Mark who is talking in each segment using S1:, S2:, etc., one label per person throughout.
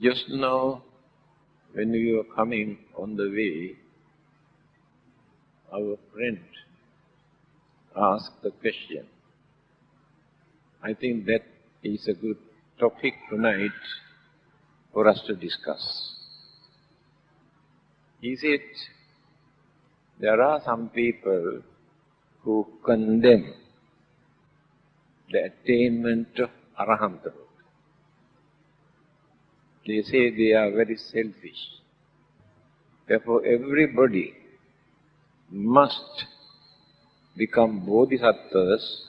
S1: Just now, when we were coming on the way, our friend asked the question. I think that is a good topic tonight for us to discuss. He said, there are some people who condemn the attainment of Arahanthood. They say they are very selfish. Therefore, everybody must become bodhisattvas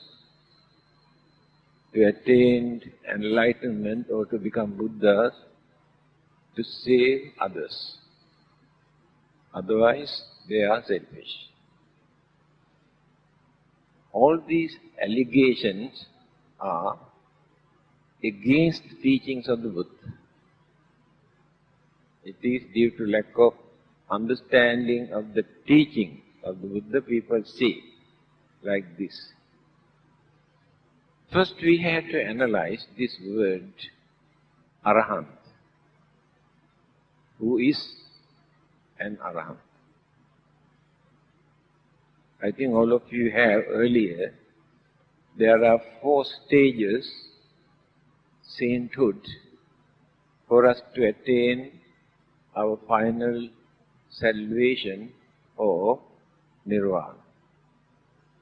S1: to attain enlightenment or to become Buddhas to save others. Otherwise, they are selfish. All these allegations are against the teachings of the Buddha. It is due to lack of understanding of the teaching of the Buddha people say like this. First we have to analyze this word Arahant. Who is an Arahant? I think all of you have earlier, there are 4 stages, sainthood, for us to attain our final salvation or nirvana.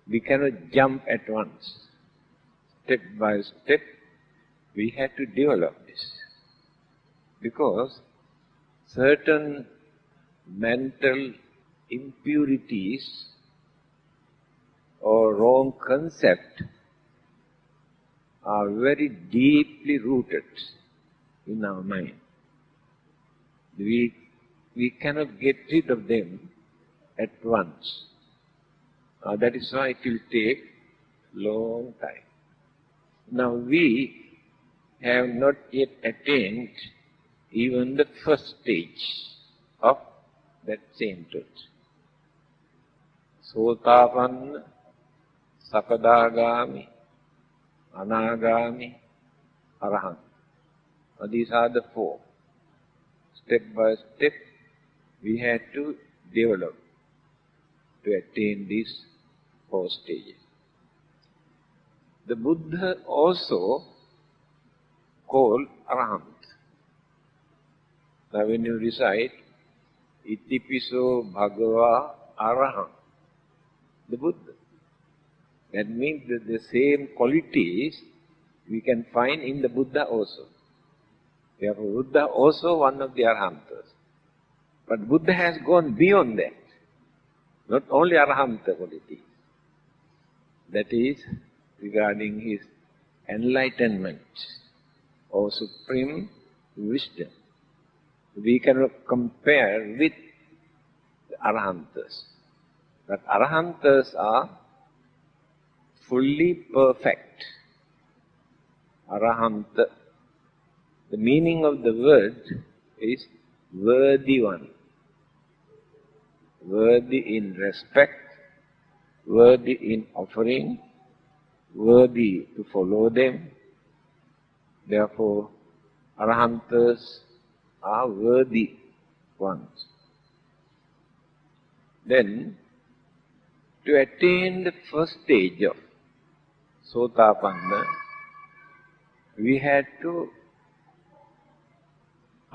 S1: We cannot jump at once. Step by step, we have to develop this. Because certain mental impurities or wrong concept are very deeply rooted in our mind. We cannot get rid of them at once. That is why it will take long time. Now we have not yet attained even the first stage of that sainthood. Sotapanna, Sakadagami, Anagami, Arahant. These are the 4. Step by step, we have to develop to attain these 4 stages. The Buddha also called Arahant. Now when you recite, Itipiso Bhagava Arahant, the Buddha, that means that the same qualities we can find in the Buddha also. Therefore, Buddha also one of the Arahantas. But Buddha has gone beyond that. Not only Arahanta qualities. That is regarding his enlightenment or supreme wisdom. We cannot compare with the Arahantas. But Arahantas are fully perfect. Arahanta. The meaning of the word is worthy one. Worthy in respect, worthy in offering, worthy to follow them. Therefore, Arahantas are worthy ones. Then, to attain the first stage of Sotapanna, we had to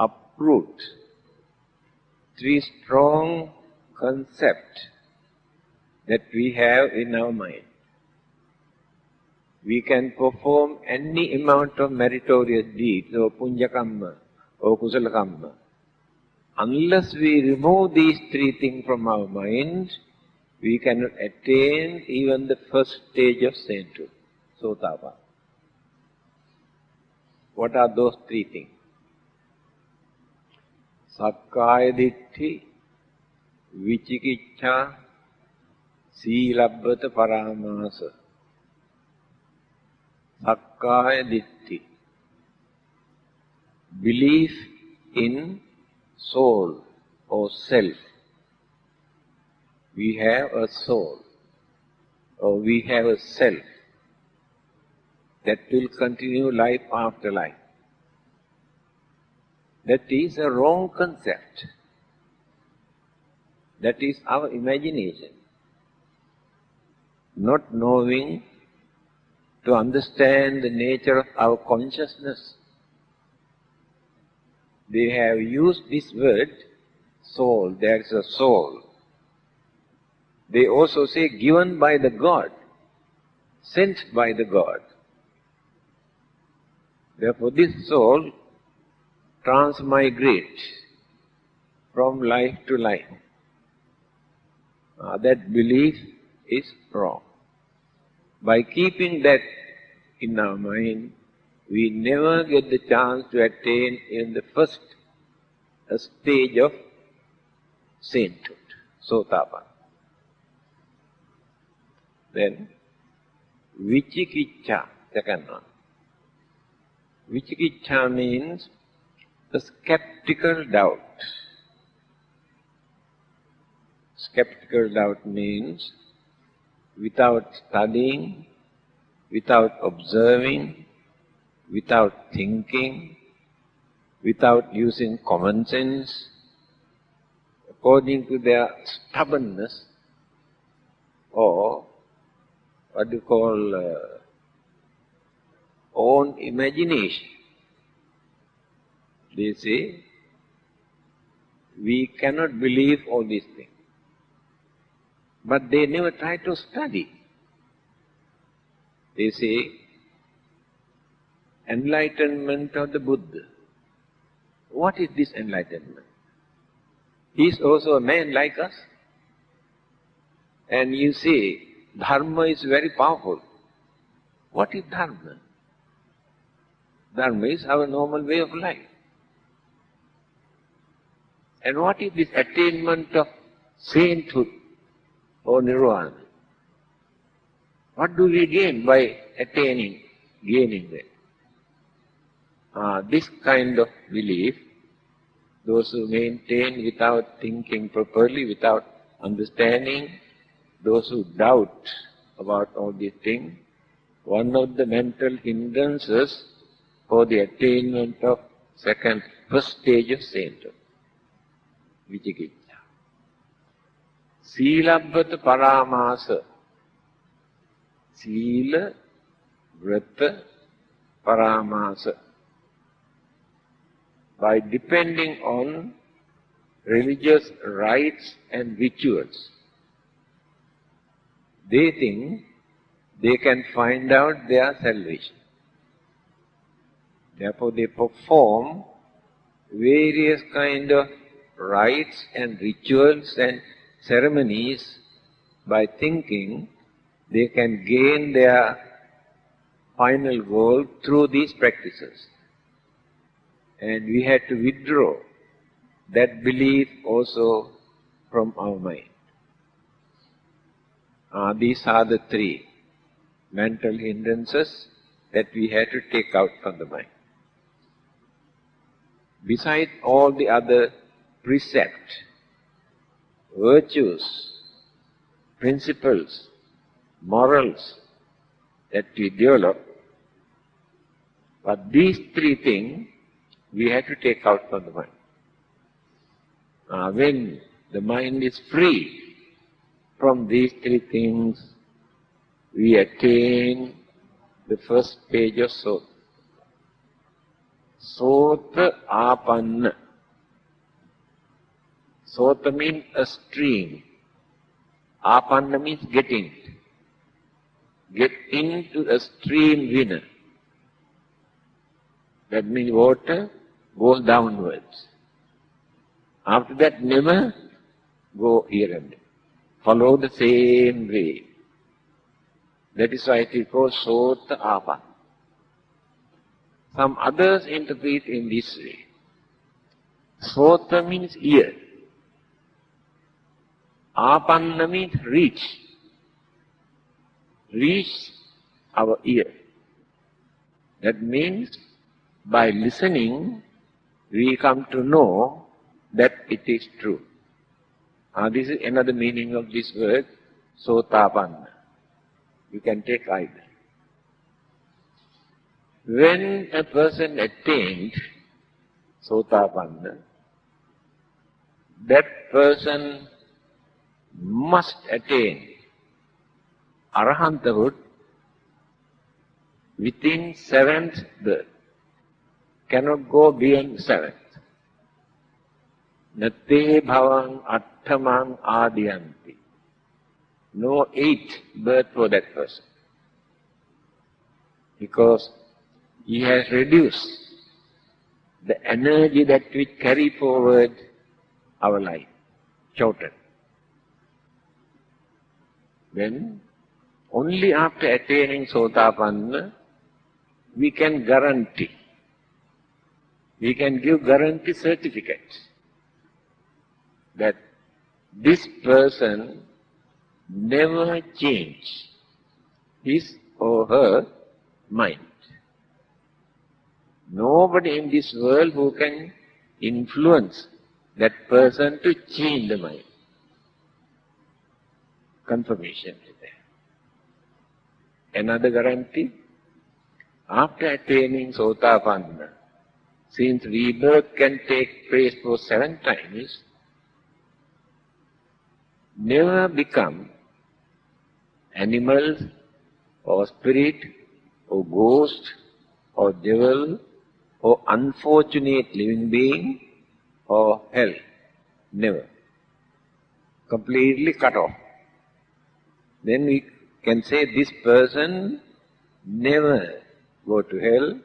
S1: uproot 3 strong concepts that we have in our mind. We can perform any amount of meritorious deeds or punya kamma or kusala kamma. Unless we remove these 3 things from our mind, we cannot attain even the first stage of sainthood, Sotapanna. What are those 3 things? Sakkaya Ditthi, Vicikicca, Silabbata Paramasa. Sakkaya Ditthi. Belief in soul or self. We have a soul or we have a self that will continue life after life. That is a wrong concept. That is our imagination. Not knowing to understand the nature of our consciousness. They have used this word, soul, there is a soul. They also say given by the God, sent by the God. Therefore this soul transmigrates from life to life. That belief is wrong. By keeping that in our mind, we never get the chance to attain in the first stage of sainthood, Sotapanna. Then, Vicikicca, second one. Vicikicca means a skeptical doubt. Skeptical doubt means without studying, without observing, without thinking, without using common sense, according to their stubbornness or what you call own imagination. They say, we cannot believe all these things. But they never try to study. They say, enlightenment of the Buddha. What is this enlightenment? He is also a man like us. And you say, Dharma is very powerful. What is Dharma? Dharma is our normal way of life. And what is this attainment of sainthood or nirvana? What do we gain by gaining that? This kind of belief, those who maintain without thinking properly, without understanding, those who doubt about all these things, one of the mental hindrances for the attainment of first stage of sainthood, Vicikicca. Silabbata paramasa. Sila, vrata, paramasa. By depending on religious rites and rituals, they think they can find out their salvation. Therefore they perform various kind of rites and rituals and ceremonies by thinking they can gain their final goal through these practices. And we had to withdraw that belief also from our mind. These are the three mental hindrances that we had to take out from the mind. Besides all the other precepts, virtues, principles, morals that we develop, but these three things we have to take out from the mind. When the mind is free from these three things, we attain the first stage of Sota. Sota apanna. Sota means a stream. Apanna means getting. Get into a stream winner. That means water goes downwards. After that, never go here and there. Follow the same way. That is why it is called Sota Apanna. Some others interpret in this way. Sota means ear. Apanna means reach. Reach our ear. That means by listening, we come to know that it is true. This is another meaning of this word, Sotapanna. You can take either. When a person attained Sotapanna, that person must attain Arahanthood within 7th birth. Cannot go beyond 7th. Nate bhavang attamang adiyanti. No 8th birth for that person. Because he has reduced the energy that we carry forward our life, shortened. Then, only after attaining Sotapanna, we can guarantee. We can give guarantee certificate that this person never change his or her mind. Nobody in this world who can influence that person to change the mind. Confirmation is there. Another guarantee, after attaining Sotapanna, since rebirth can take place for 7 times, never become animals or spirit or ghost or devil or unfortunate living being or hell. Never. Completely cut off. Then we can say this person never go to hell,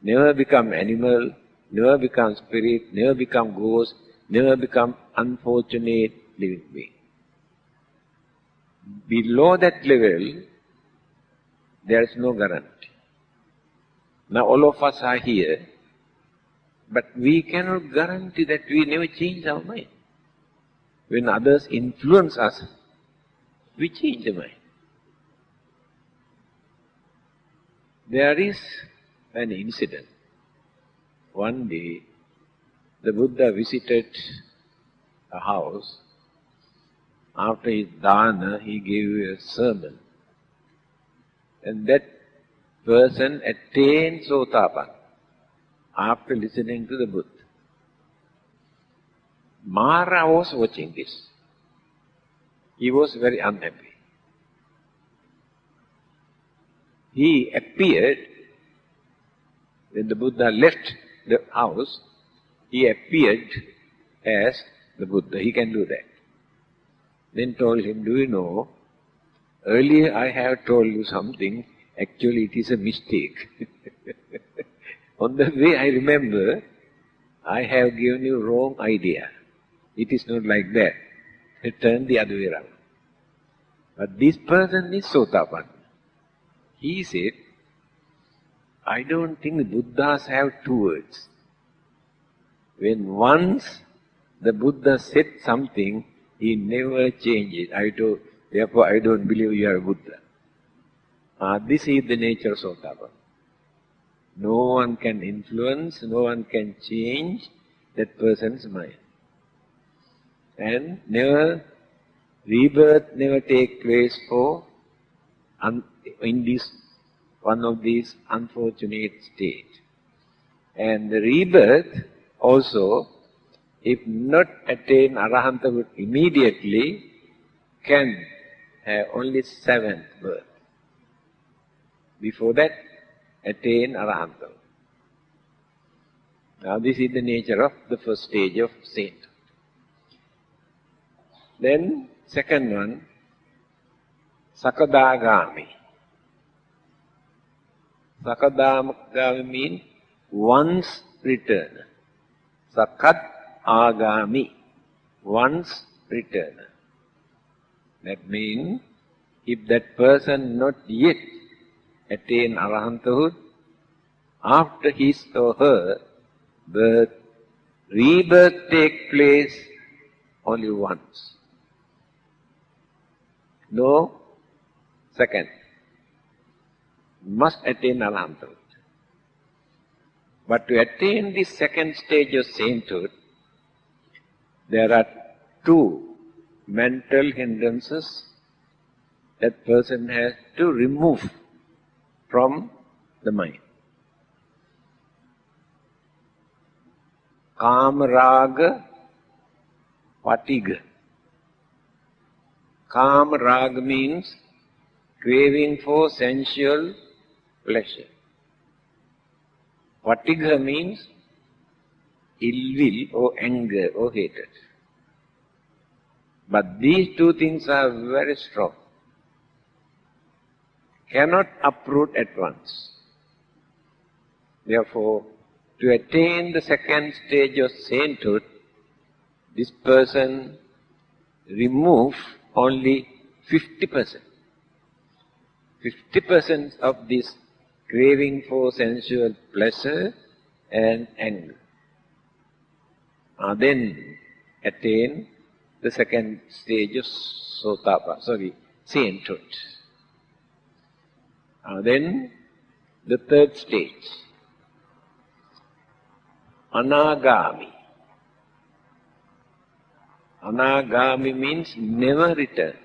S1: never become animal, never become spirit, never become ghost, never become unfortunate living being. Below that level, there is no guarantee. Now all of us are here, but we cannot guarantee that we never change our mind. When others influence us, we change the mind. There is an incident. One day, the Buddha visited a house. After his dana, he gave a sermon. And that person attained Sotapanna after listening to the Buddha. Mara was watching this. He was very unhappy. He appeared, when the Buddha left the house, he appeared as the Buddha. He can do that. Then told him, do you know, earlier I have told you something, actually it is a mistake. On the way I remember, I have given you wrong idea. It is not like that. Turn the other way around. But this person is Sotapanna. He said, I don't think the Buddhas have 2 words. When once the Buddha said something, he never changed it. Therefore I don't believe you are a Buddha. This is the nature of Sotapanna. No one can influence, no one can change that person's mind. And rebirth never take place for in this one of these unfortunate states. And the rebirth also, if not attain Arahanthood immediately, can have only 7th birth. Before that, attain Arahanthood. Now this is the nature of the first stage of sainthood. Then, second one, Sakadagami. Sakadagami means once returner. Sakat agami, once returner. That means, if that person not yet attain Arahanthood, after his or her birth, rebirth take place only once. No second. Must attain Arahanthood. But to attain this second stage of sainthood, there are 2 mental hindrances that person has to remove from the mind. Kamaraga, Patiga. Kamaraga means craving for sensual pleasure. Patiga means ill will or anger or hatred. But these two things are very strong. Cannot uproot at once. Therefore, to attain the second stage of sainthood, this person remove only 50%. 50% of this craving for sensual pleasure and anger. Then attain the second stage of sainthood. Then the third stage, Anagami. Anagami means never return.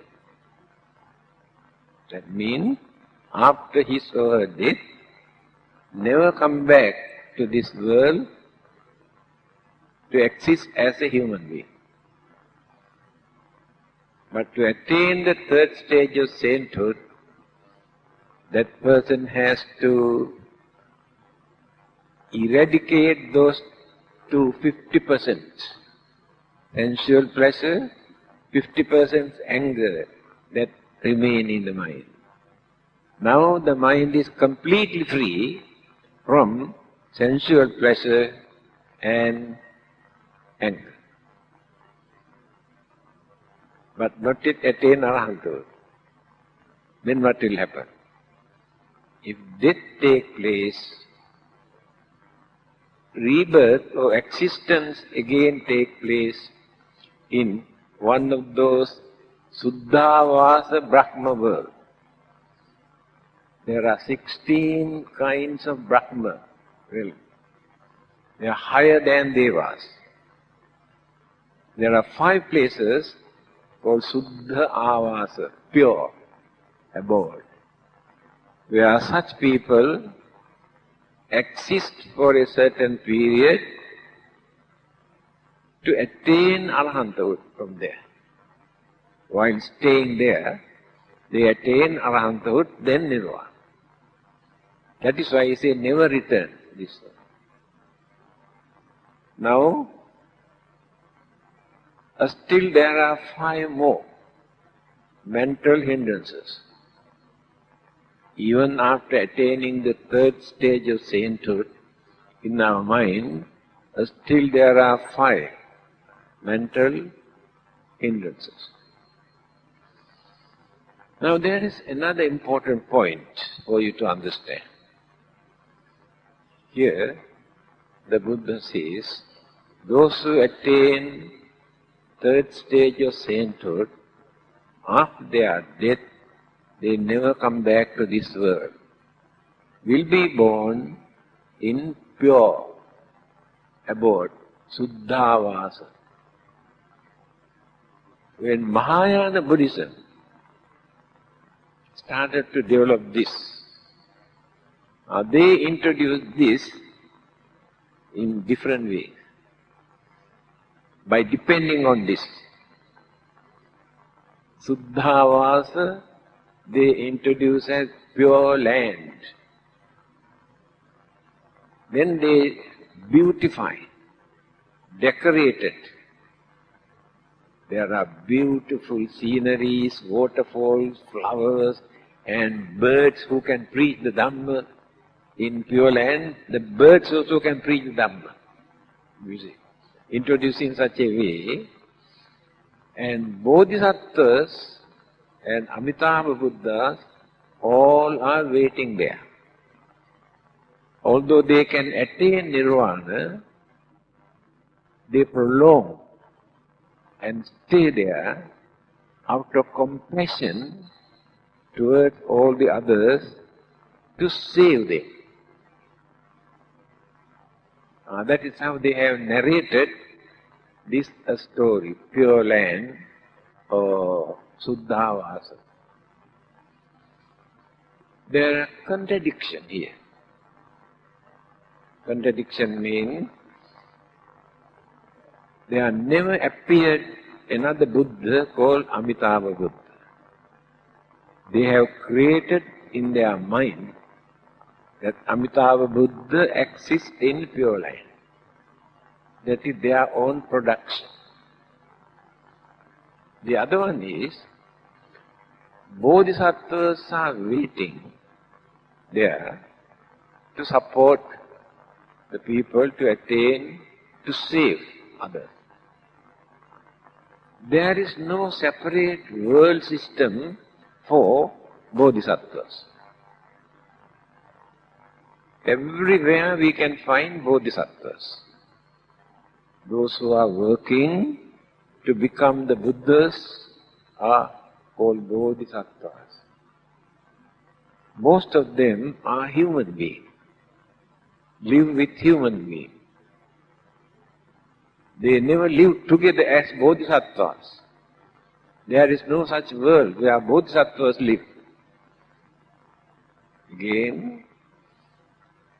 S1: That means after his or her death, never come back to this world to exist as a human being. But to attain the third stage of sainthood, that person has to eradicate those to 50%. Sensual pleasure, 50% anger that remain in the mind. Now the mind is completely free from sensual pleasure and anger. But not yet attain Arahanthood. Then what will happen? If death take place, rebirth or existence again take place in one of those Suddhavasa Brahma world. There are 16 kinds of Brahma, really. They are higher than Devas. There are 5 places called Suddha Avasa, pure abode, where such people exist for a certain period to attain Arahanthood from there. While staying there, they attain Arahanthood, then Nirvana. That is why I say never return this one. Now, still there are 5 more mental hindrances. Even after attaining the third stage of sainthood, in our mind, still there are 5 mental hindrances. Now there is another important point for you to understand. Here, the Buddha says, those who attain third stage of sainthood, after their death, they never come back to this world, will be born in pure abode, Suddhavasa. When Mahayana Buddhism started to develop this, they introduced this in different ways, by depending on this. Suddhavasa they introduce as pure land. Then they beautify, decorate it. There are beautiful sceneries, waterfalls, flowers, and birds who can preach the Dhamma. In Pure Land, the birds also can preach the Dhamma. You see, introduced in such a way, and Bodhisattvas and Amitabha Buddhas all are waiting there. Although they can attain Nirvana, they prolong and stay there out of compassion towards all the others to save them. That is how they have narrated this story, Pure Land or Suddhavasa. There are contradictions here. Contradiction means There never appeared another Buddha called Amitabha Buddha. They have created in their mind that Amitabha Buddha exists in Pure Land. That is their own production. The other one is, Bodhisattvas are waiting there to support the people to attain, to save others. There is no separate world system for Bodhisattvas. Everywhere we can find Bodhisattvas. Those who are working to become the Buddhas are called Bodhisattvas. Most of them are human beings, live with human beings. They never live together as Bodhisattvas. There is no such world where Bodhisattvas live. Again,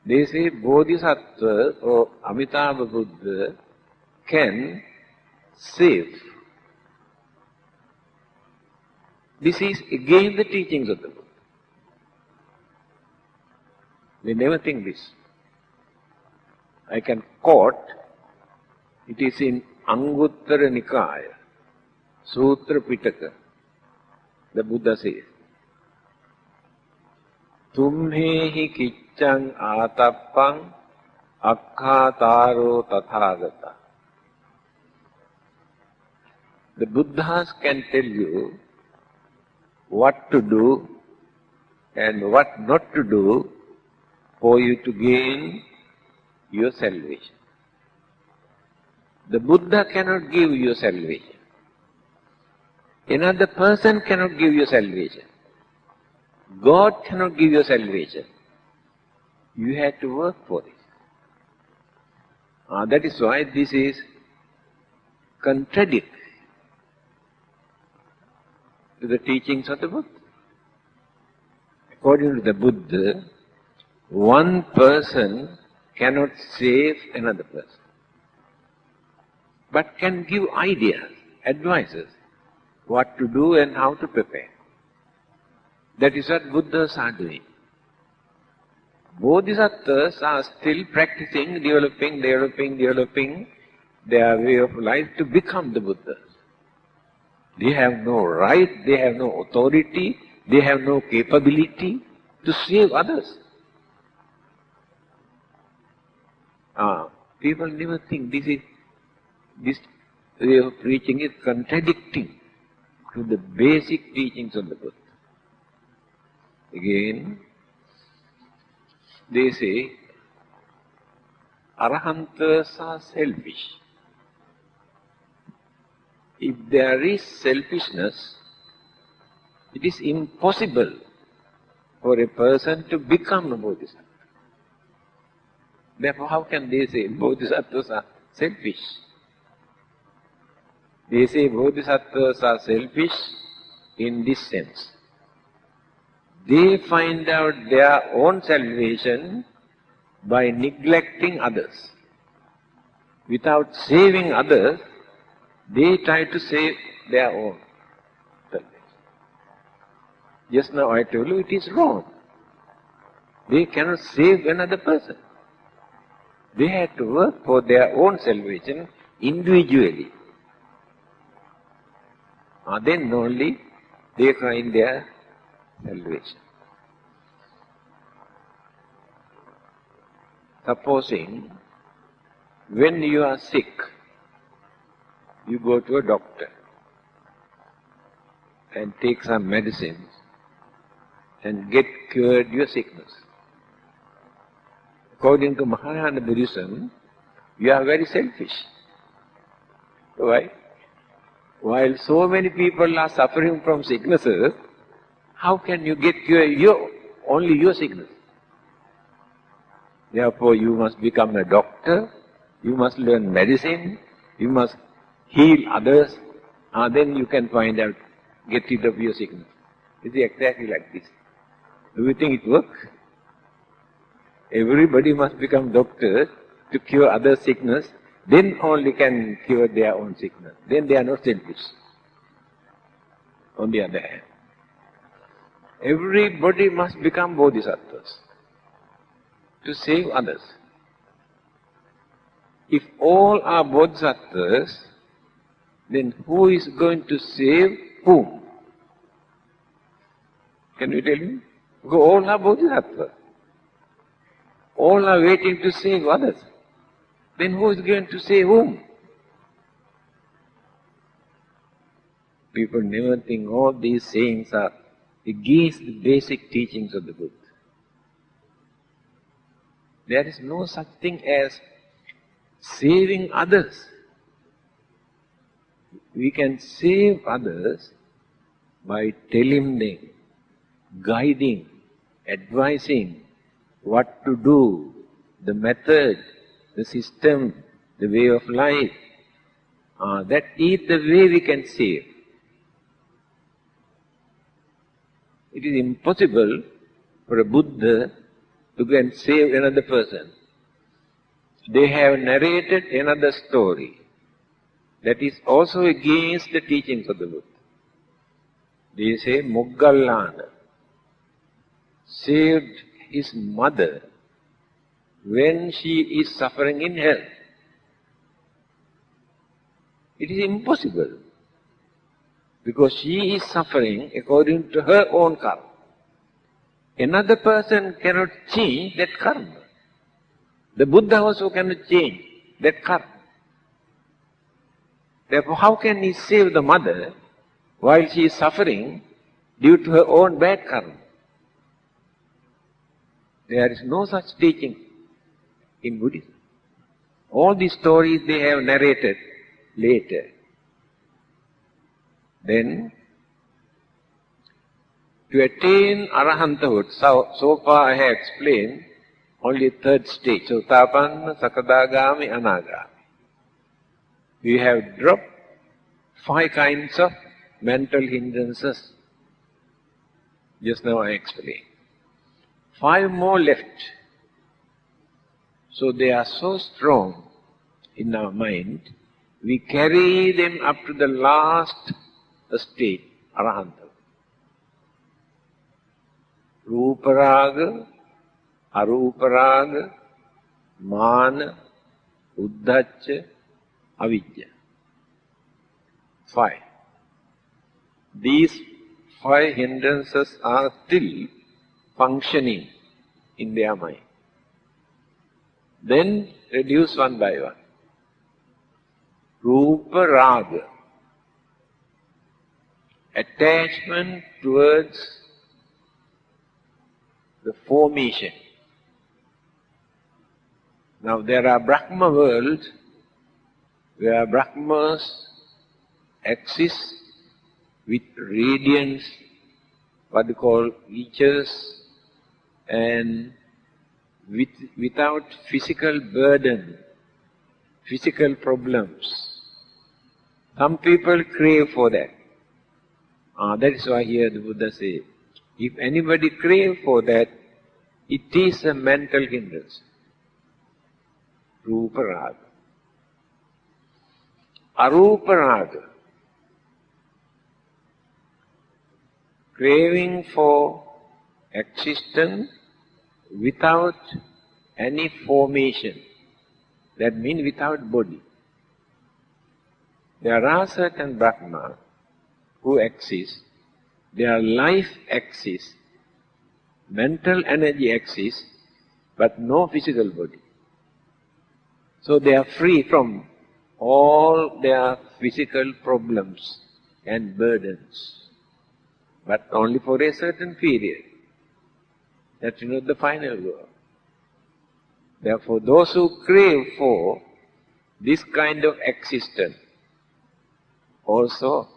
S1: they say Bodhisattva or Amitabha Buddha can save. This is again the teachings of the Buddha. They never think this. I can quote, it is in Anguttara Nikaya, Sutra Pitaka. The Buddha says, Tumhehi kiccang atappang akkhataro tathagata. The Buddhas can tell you what to do and what not to do for you to gain your salvation. The Buddha cannot give you salvation. Another person cannot give you salvation. God cannot give you salvation. You have to work for it. That is why this is contradictory to the teachings of the Buddha. According to the Buddha, one person cannot save another person, but can give ideas, advices, what to do and how to prepare. That is what Buddhas are doing. Bodhisattvas are still practicing, developing their way of life to become the Buddhas. They have no right, they have no authority, they have no capability to save others. People never think this way of preaching is contradicting to the basic teachings of the Buddha. Again, they say, Arahants are selfish. If there is selfishness, it is impossible for a person to become a Bodhisattva. Therefore, how can they say Bodhisattvas are selfish? They say Bodhisattvas are selfish in this sense. They find out their own salvation by neglecting others. Without saving others, they try to save their own salvation. Just now I told you it is wrong. They cannot save another person. They have to work for their own salvation individually. Then only they find their salvation. Supposing when you are sick, you go to a doctor and take some medicines and get cured your sickness. According to Mahayana Buddhism, you are very selfish. Why? While so many people are suffering from sicknesses, how can you get cured only your sickness? Therefore, you must become a doctor, you must learn medicine, you must heal others, then you can find out, get rid of your sickness. It is exactly like this. Do you think it works? Everybody must become doctors to cure other sickness, then only can cure their own sickness. Then they are not selfish. On the other hand, everybody must become bodhisattvas to save others. If all are bodhisattvas, then who is going to save whom? Can you tell me? Because all are bodhisattvas. All are waiting to save others. Then who is going to save whom? People never think all these sayings are against the basic teachings of the Buddha. There is no such thing as saving others. We can save others by telling them, guiding, advising what to do, the method, the system, the way of life. That is the way we can save. It is impossible for a Buddha to go and save another person. They have narrated another story that is also against the teachings of the Buddha. They say Moggallana saved his mother when she is suffering in hell. It is impossible, because she is suffering according to her own karma. Another person cannot change that karma. The Buddha also cannot change that karma. Therefore, how can he save the mother while she is suffering due to her own bad karma? There is no such teaching in Buddhism. All these stories they have narrated later. Then, to attain Arahanthood, so far I have explained only third stage, Sotapanna, Sakadagami, Anagami. We have dropped 5 kinds of mental hindrances. Just now I explained. 5 more left. So they are so strong in our mind, we carry them up to the last stage, Arahanta. Ruparaga, Aruparaga, Mana, Uddhacca, Avidya. 5. These 5 hindrances are still functioning in their mind. Then reduce one by one. Rupa Raga, attachment towards the formation. Now there are Brahma worlds where Brahmas exist with radiance, what they call features, and without physical burden, physical problems. Some people crave for that. That is why here the Buddha says, if anybody crave for that, it is a mental hindrance. Rupa Raga. Arupa Raga. Craving for existence without any formation. That means without body. There are certain Brahma who exist, their life exists, mental energy exists, but no physical body. So they are free from all their physical problems and burdens, but only for a certain period. That's not the final goal. Therefore, those who crave for this kind of existence also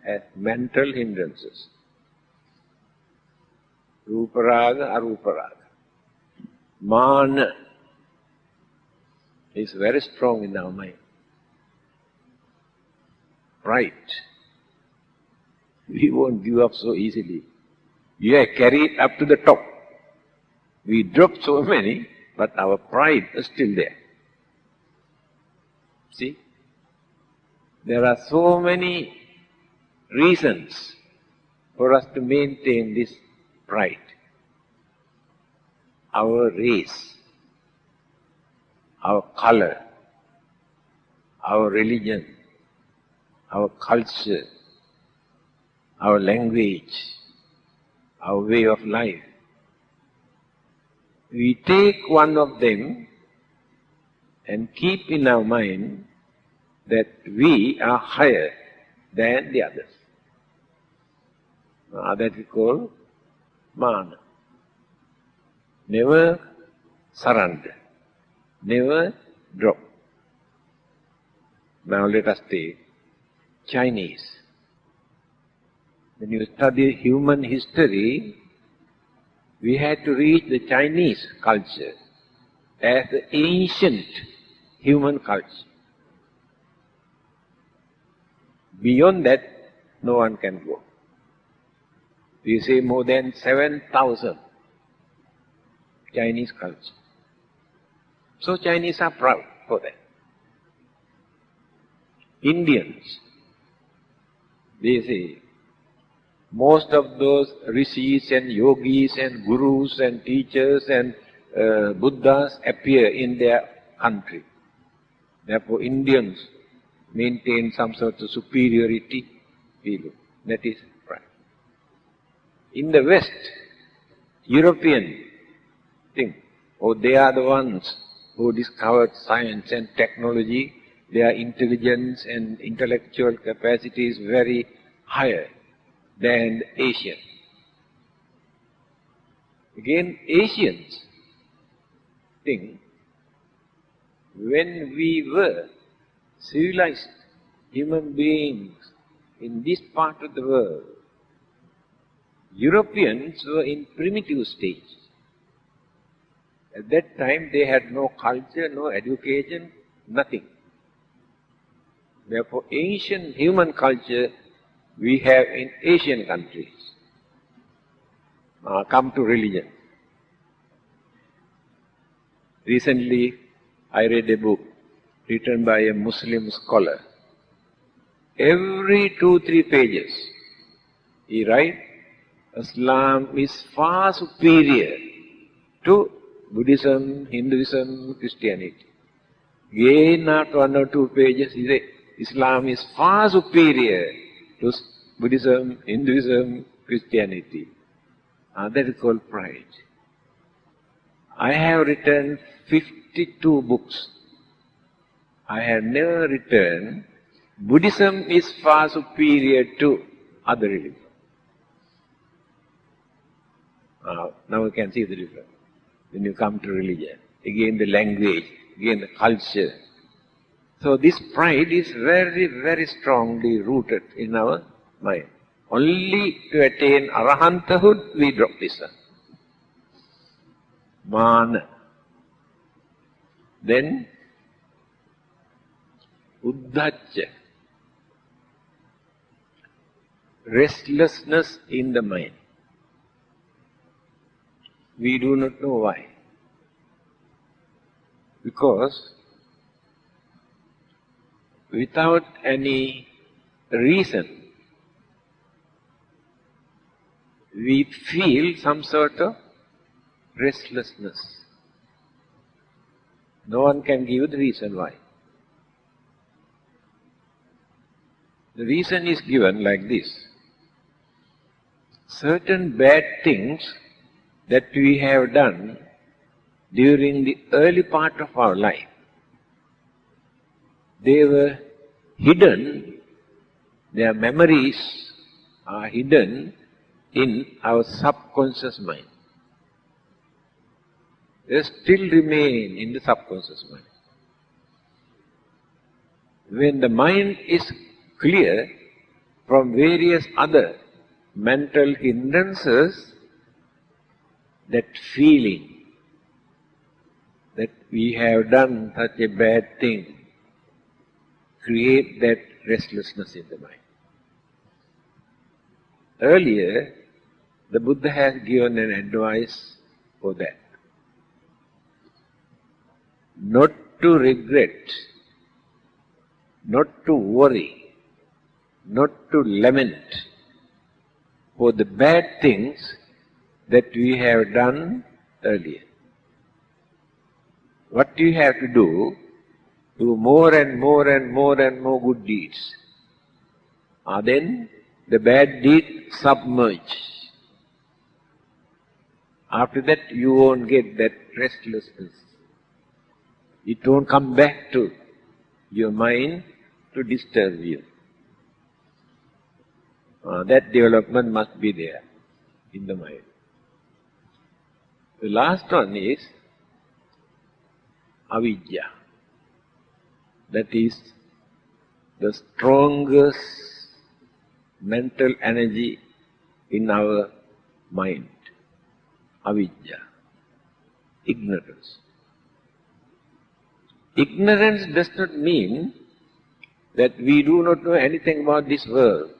S1: have mental hindrances. Ruparaga, Aruparaga. Mana is very strong in our mind. Pride. We won't give up so easily. We are carried up to the top. We dropped so many, but our pride is still there. See? There are so many reasons for us to maintain this pride. Our race, our color, our religion, our culture, our language, our way of life. We take one of them and keep in our mind that we are higher than the others. That we call mana. Never surrender, never drop. Now let us take Chinese. When you study human history, we had to reach the Chinese culture as the ancient human culture. Beyond that, no one can go. We say more than 7,000 Chinese culture. So Chinese are proud for that. Indians, they say, most of those rishis and yogis and gurus and teachers and Buddhas appear in their country. Therefore Indians maintain some sort of superiority feeling. That is pride. In the West, European think, oh, they are the ones who discovered science and technology, their intelligence and intellectual capacity is very higher than the Asian. Again, Asians think, when we were civilized human beings in this part of the world, Europeans were in primitive stage. At that time they had no culture, no education, nothing. Therefore ancient human culture we have in Asian countries. Come to religion. Recently I read a book written by a Muslim scholar. Every 2-3 pages he writes, Islam is far superior to Buddhism, Hinduism, Christianity. Again after 1 or 2 pages he says, Islam is far superior to Buddhism, Hinduism, Christianity. That is called pride. I have written 52 books. I have never written Buddhism is far superior to other religions. Now you can see the difference. When you come to religion, again the language, again the culture. So this pride is very, very strongly rooted in our mind. Only to attain Arahanthood we drop this one. Mana. Then Uddhacca. Restlessness in the mind. We do not know why. Because without any reason, we feel some sort of restlessness. No one can give the reason why. The reason is given like this. Certain bad things that we have done during the early part of our life, they were hidden, their memories are hidden in our subconscious mind. They still remain in the subconscious mind. When the mind is clear from various other mental hindrances, that feeling that we have done such a bad thing create that restlessness in the mind. Earlier, the Buddha has given an advice for that. Not to regret not to worry, not to lament for the bad things that we have done earlier. What you have to do more and more and more and more good deeds. Then the bad deed submerge. After that you won't get that restlessness. It won't come back to your mind to disturb you. That development must be there in the mind. The last one is avidya. That is the strongest mental energy in our mind. Avidya. Ignorance. Ignorance does not mean that we do not know anything about this world,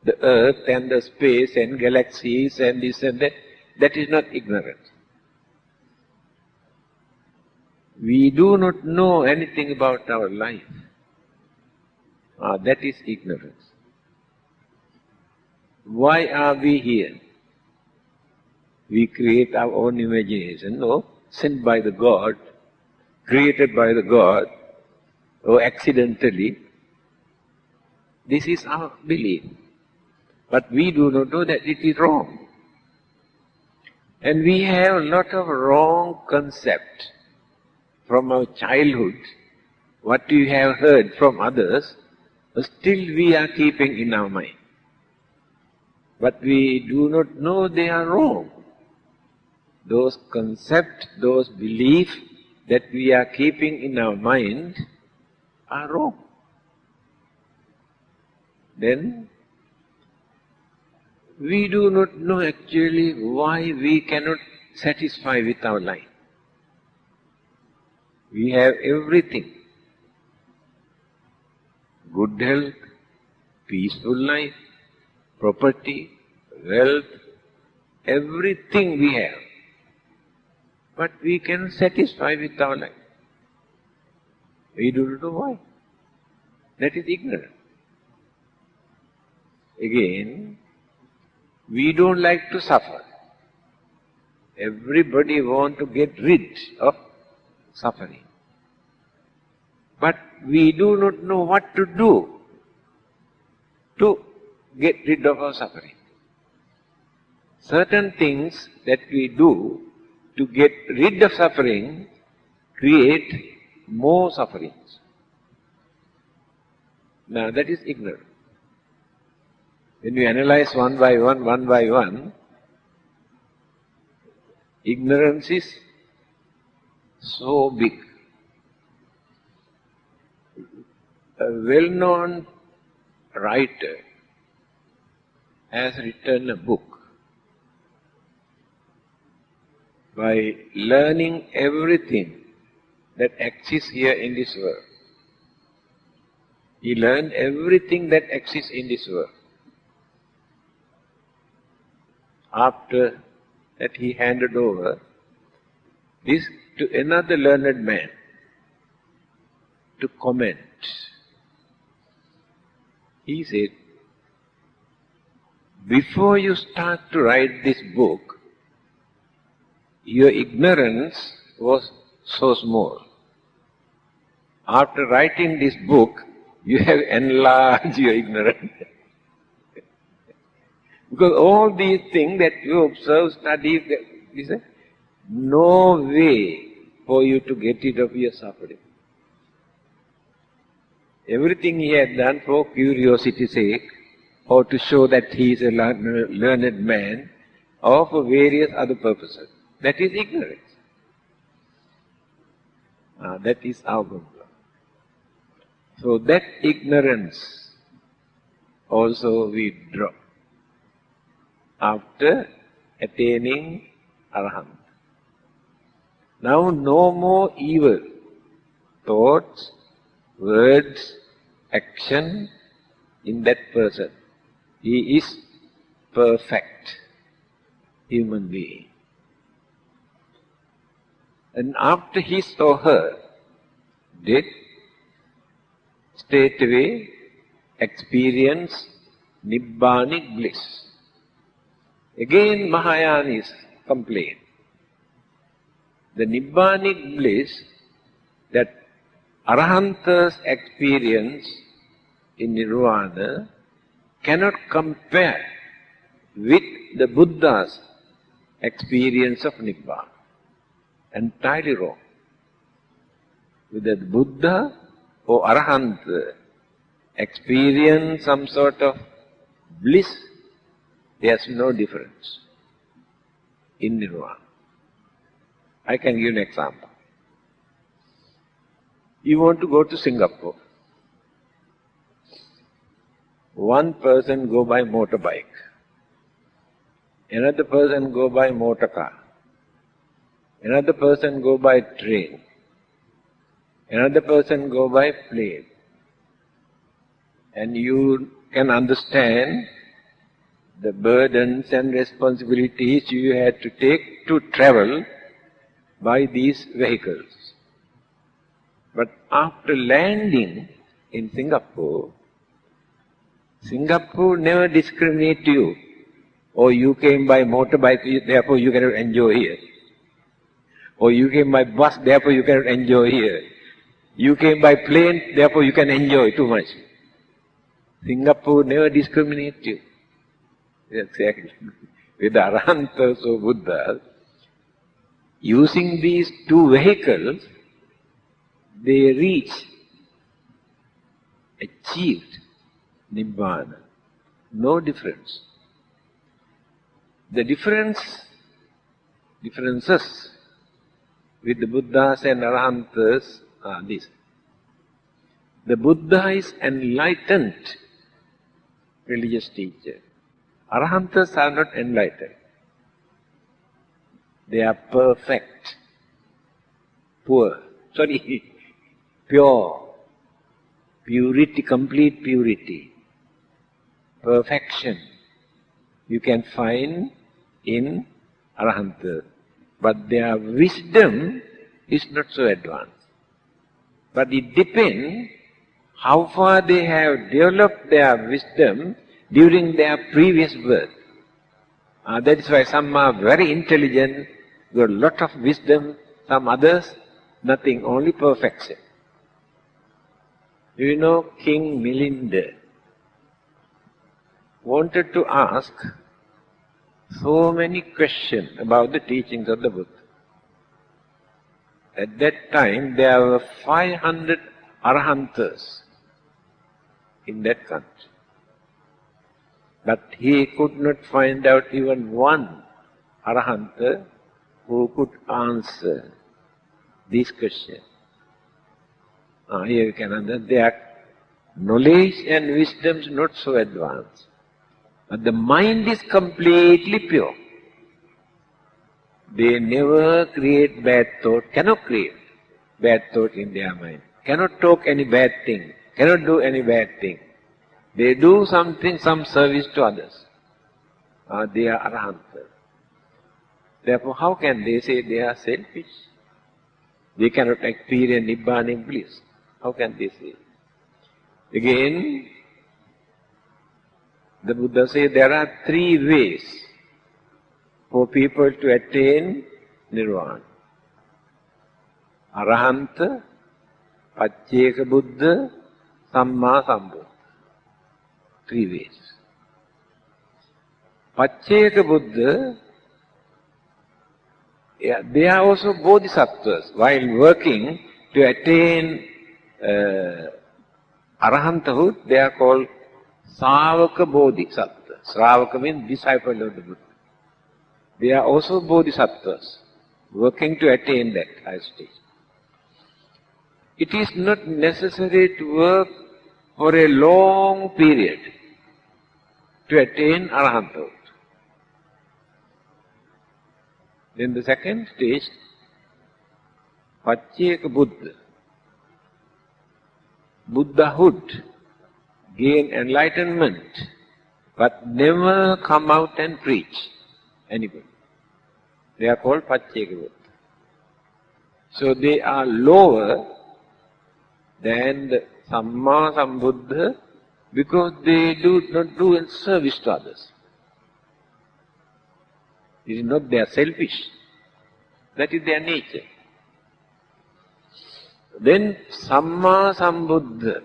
S1: the earth and the space and galaxies and this and that. That is not ignorance. We do not know anything about our life. That is ignorance. Why are we here? We create our own imagination, or sent by the God, created by the God, or accidentally. This is our belief. But we do not know that it is wrong. And we have a lot of wrong concept from our childhood, what we have heard from others, still we are keeping in our mind. But we do not know they are wrong. Those concepts, those beliefs that we are keeping in our mind are wrong. Then we do not know actually why we cannot satisfy with our life. We have everything. Good health, peaceful life, property, wealth, everything we have. But we cannot satisfy with our life. We do not know why. That is ignorance. Again, we don't like to suffer. Everybody wants to get rid of suffering. But we do not know what to do to get rid of our suffering. Certain things that we do to get rid of suffering create more sufferings. Now that is ignorance. When you analyze one by one, ignorance is so big. A well-known writer has written a book. By learning everything that exists here in this world, he learned everything that exists in this world. After that he handed over this to another learned man to comment. He said, before you start to write this book, your ignorance was so small. After writing this book, you have enlarged your ignorance. Because all these things that you observe, study, is no way for you to get rid of your suffering. Everything he had done for curiosity's sake, or to show that he is a learned man, or for various other purposes. That is ignorance. That is our problem. So that ignorance also we drop after attaining Arahant. Now no more evil thoughts, words, action in that person. He is perfect human being. And after his or her death, straightway experience Nibbanic bliss. Again Mahayanis complain. The Nibbanic bliss that Arahants experience in Nirvana cannot compare with the Buddha's experience of Nibbana. Entirely wrong. Whether the Buddha or Arahant experience some sort of bliss, there's no difference in Nirvana. I can give an example. You want to go to Singapore. One person go by motorbike. Another person go by motor car. Another person go by train. Another person go by plane. And you can understand the burdens and responsibilities you had to take to travel by these vehicles. But after landing in Singapore, Singapore never discriminates you. Or you came by motorbike, therefore you cannot enjoy here. Or you came by bus, therefore you cannot enjoy here. You came by plane, therefore you can enjoy too much. Singapore never discriminates you. Exactly. With the Arahants or Buddhas, using these two vehicles, they achieved Nibbana. No difference. The differences with the Buddhas and Arahants are this. The Buddha is enlightened religious teacher. Arahants are not enlightened. They are perfect, pure, purity, complete purity, perfection you can find in Arahants. But their wisdom is not so advanced. But it depends how far they have developed their wisdom during their previous birth. That is why some are very intelligent, got a lot of wisdom, some others nothing, only perfection. You know, King Milinda wanted to ask so many questions about the teachings of the Buddha. At that time, there were 500 Arahants in that country. But he could not find out even one Arahant who could answer this question. Here you can understand their knowledge and wisdom is not so advanced. But the mind is completely pure. They never create bad thought, cannot create bad thought in their mind, cannot talk any bad thing, cannot do any bad thing. They do something, some service to others. They are Arahants. Therefore, how can they say they are selfish? They cannot experience Nibbanic bliss. How can they say? Again, the Buddha says there are three ways for people to attain Nirvana. Arahant, Pacceka Buddha, Samma Sambuddha. Three ways. Pacceka Buddha, they are also bodhisattvas. While working to attain Arahanthood, they are called Sāvaka Bodhisattva. Sravaka means disciple of the Buddha. They are also bodhisattvas, working to attain that high stage. It is not necessary to work for a long period to attain Arahanthood. Then the second stage, Pacceka Buddha. Buddhahood, gain enlightenment, but never come out and preach anybody. They are called Pacceka Buddha. So they are lower than the Samma Sambuddha because they do not do in service to others. It is not their selfish. That is their nature. Then Samma Sambuddha,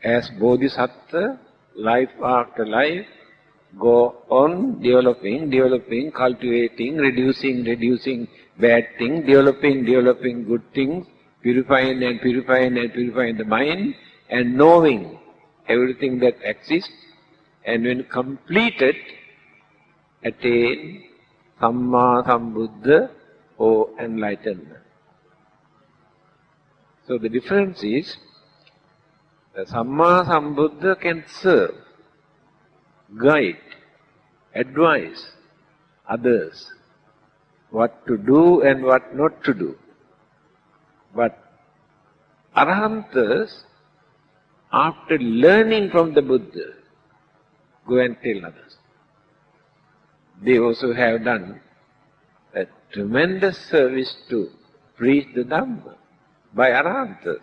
S1: as Bodhisattva, life after life, go on developing, cultivating, reducing bad things, developing good things, purifying the mind, and knowing everything that exists, and when completed, attain Samma Sambuddha or enlightenment. So the difference is, the Samma Sambuddha can serve, guide, advise others what to do and what not to do. But Arahants, after learning from the Buddha, go and tell others. They also have done a tremendous service to preach the Dhamma by Arahants.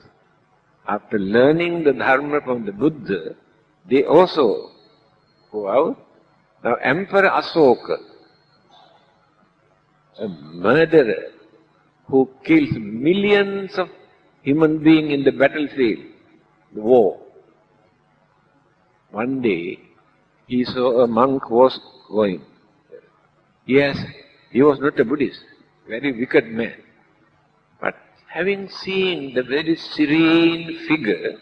S1: After learning the Dharma from the Buddha, they also go out. Now Emperor Asoka, a murderer who kills millions of human beings in the battlefield, the war. One day, he saw a monk was going. Yes, he was not a Buddhist, very wicked man. But having seen the very serene figure,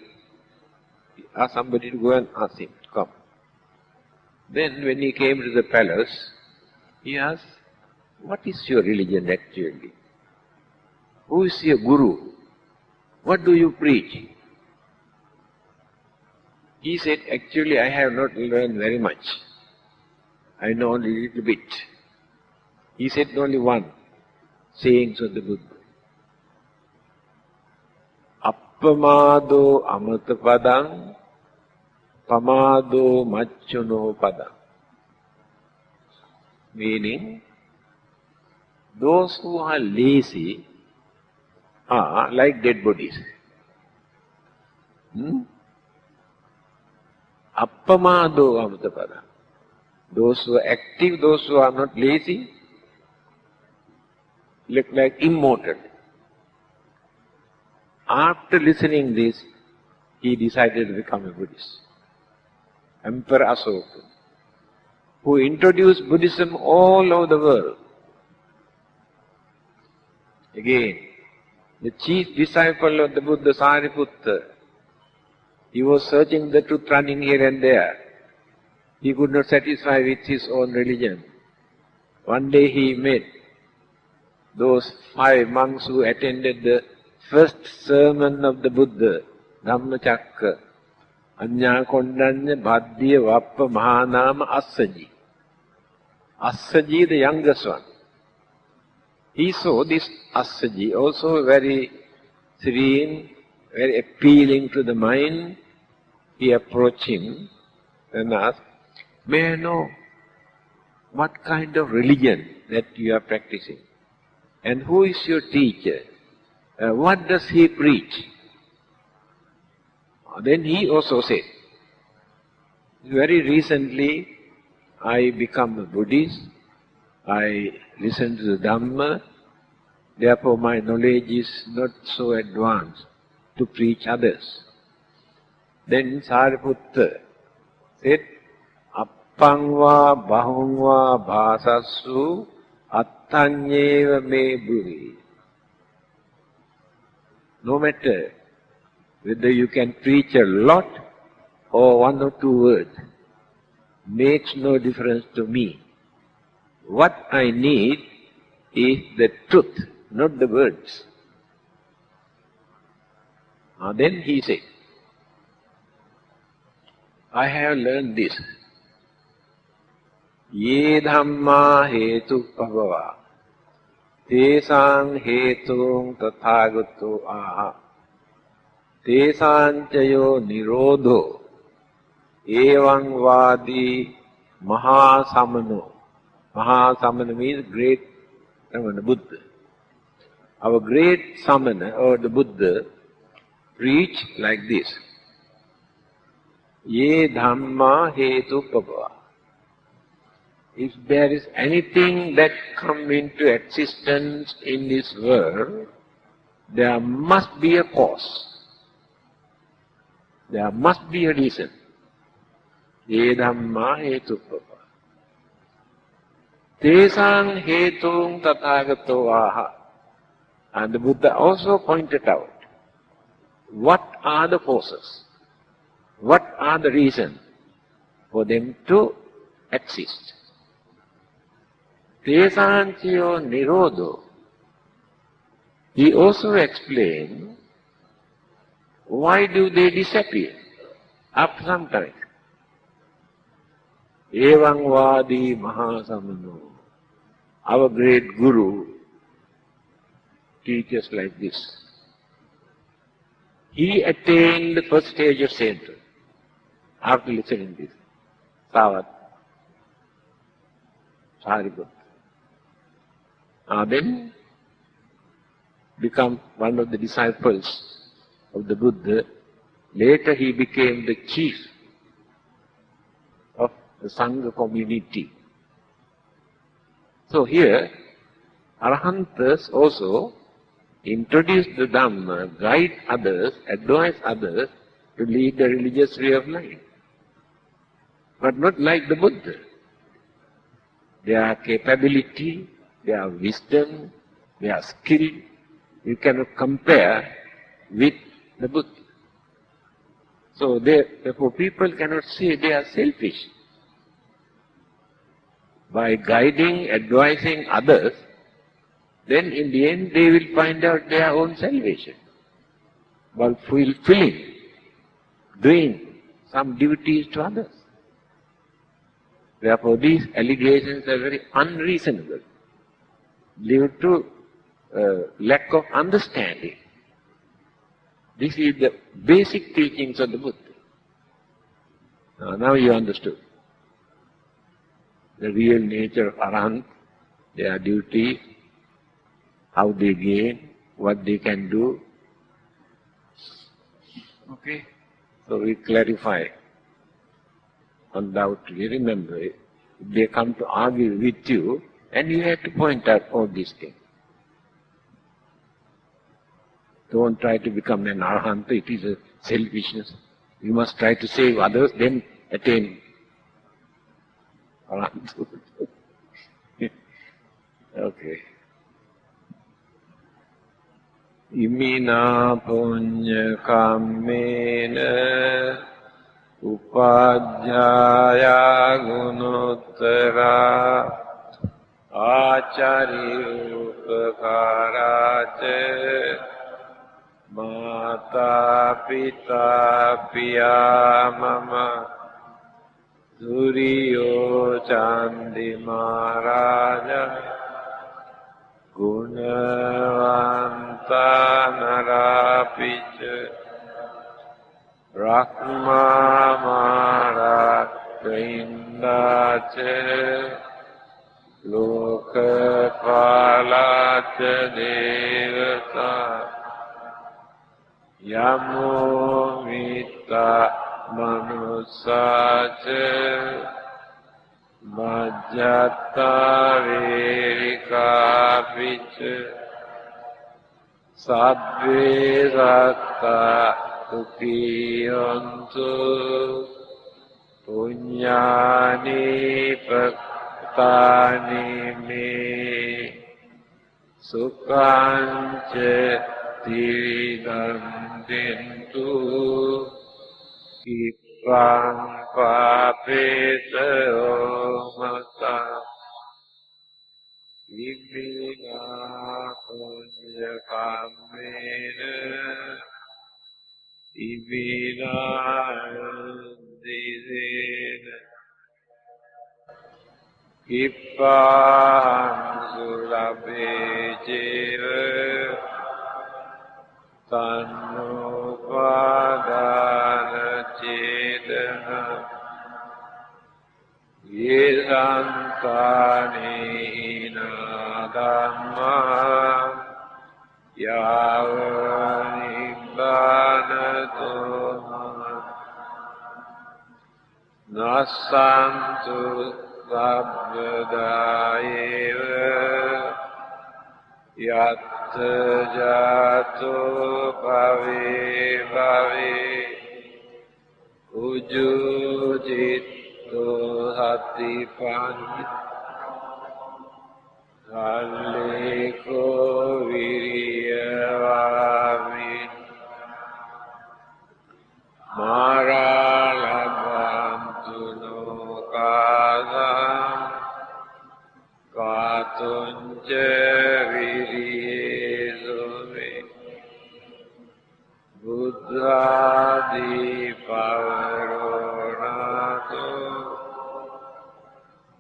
S1: he asked somebody to go and ask him to come. Then when he came to the palace, he asked, "What is your religion actually? Who is your guru? What do you preach?" He said, "Actually, I have not learned very much. I know only a little bit." He said only one sayings of the Buddha. Appamado amata padang, pamado macchuno padang. Meaning, those who are lazy are like dead bodies. Appamado amata padang. Those who are active, those who are not lazy, look like immortal. After listening this, he decided to become a Buddhist. Emperor Asoka, who introduced Buddhism all over the world. Again, the chief disciple of the Buddha, Sariputta, he was searching the truth, running here and there. He could not satisfy with his own religion. One day he met those 5 monks who attended the first sermon of the Buddha, Dhammacakka, Anya Kondanya Bhaddiya Vappa Mahanama Assaji. Assaji, the youngest one. He saw this Assaji, also very serene, very appealing to the mind. He approached him and asked, "May I know what kind of religion that you are practicing? And who is your teacher? What does he preach?" Then he also said, "Very recently I become a Buddhist. I listen to the Dhamma. Therefore my knowledge is not so advanced to preach others." Then Sariputta said, "Appangva bahungva bhasassu attanyeva me bhuri." No matter whether you can preach a lot or 1 or 2 words, makes no difference to me. What I need is the truth, not the words. Then he said, "I have learned this. Ye dhamma hetu pabhava, tesang hetung tathagato aha, tesang chayo nirodho, evang vadi mahasamano." Mahasamana means great Samana, Buddha. Our great Samana, or the Buddha, preach like this. Ye dhamma hetupabhava. If there is anything that come into existence in this world, there must be a cause. There must be a reason. Ye dhamma hetupabhava. Tesang hetung tathagato aha. And the Buddha also pointed out, what are the causes? What are the reasons for them to exist? Tesanchiyo nirodho. He also explained, why do they disappear after some time? Evang vadi mahasamano. Our great Guru teaches like this. He attained the first stage of sainthood after listening this. Savat, Sariputta. Then become one of the disciples of the Buddha. Later he became the chief of the Sangha community. So here, Arahants also introduce the Dhamma, guide others, advise others to lead the religious way of life. But not like the Buddha. Their capability, their wisdom, their skill, you cannot compare with the Buddha. So therefore people cannot say they are selfish. By guiding, advising others, then in the end they will find out their own salvation. While fulfilling, doing some duties to others. Therefore these allegations are very unreasonable, due to lack of understanding. This is the basic teachings of the Buddha. Now you understood the real nature of Arahants, their duty, how they gain, what they can do. Okay? So we clarify. Undoubtedly, remember, if they come to argue with you, and you have to point out all these things. Don't try to become an Arahant, it is a selfishness. You must try to save others, then attain Arahant. Okay. Imina punya kammena upadhyaya gunottara acari upakarace mata pita piya mama Duriyo Chandi Maharaja Gunavanta Narapicha Brahma Maratrindache Lokapalacha Devata Yamo Mita Manusache Majjata Verikapiche Sabbe Satta Tukiyantu Punyani Paktani Me Sukhanche Tiridandintu Kipang papita omata Ibina punya kamena Ibina dizena Kipang sulabe jiva Tanu padana cedana Yesantani nadamma Yavanibbana Janatu Nasantu Sabbadaeva Yatta Jatu Bhavi Bhavi Ujujitto Hatipanya Kalliko Viriyavami Maralabantu Nokadam Katunja Viriyesumi Buddhadi Pavaronato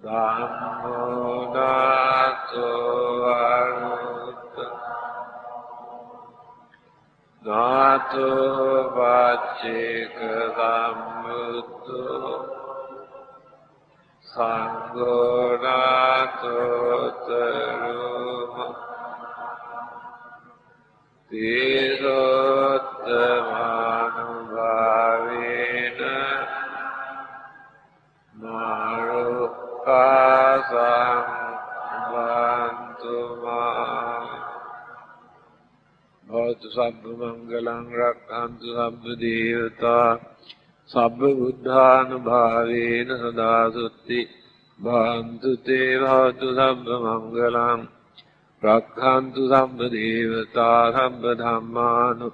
S1: Dhammonato Arutta Nato Vachika Dhammuto Sanghonato Taruma Tisottamanubhavena Marukasam Vantuma Bhavatu Sabba Mangalam Rakhantu Sabba Devata Sabba Buddhanubhavena Sadasutti Bhantu Te Bhavatu Sabba Mangalam Rakhantu Sabba Devata Sabba Dhammanu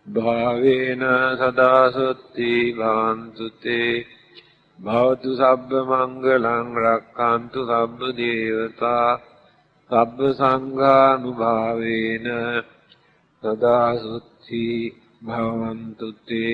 S1: Bhavena Sadasutti Bhantu Te Bhavatu Sabba Mangalam Rakhantu Sabba Devata Sabba Sanghanubhavena Sadasutti Bhavantu Te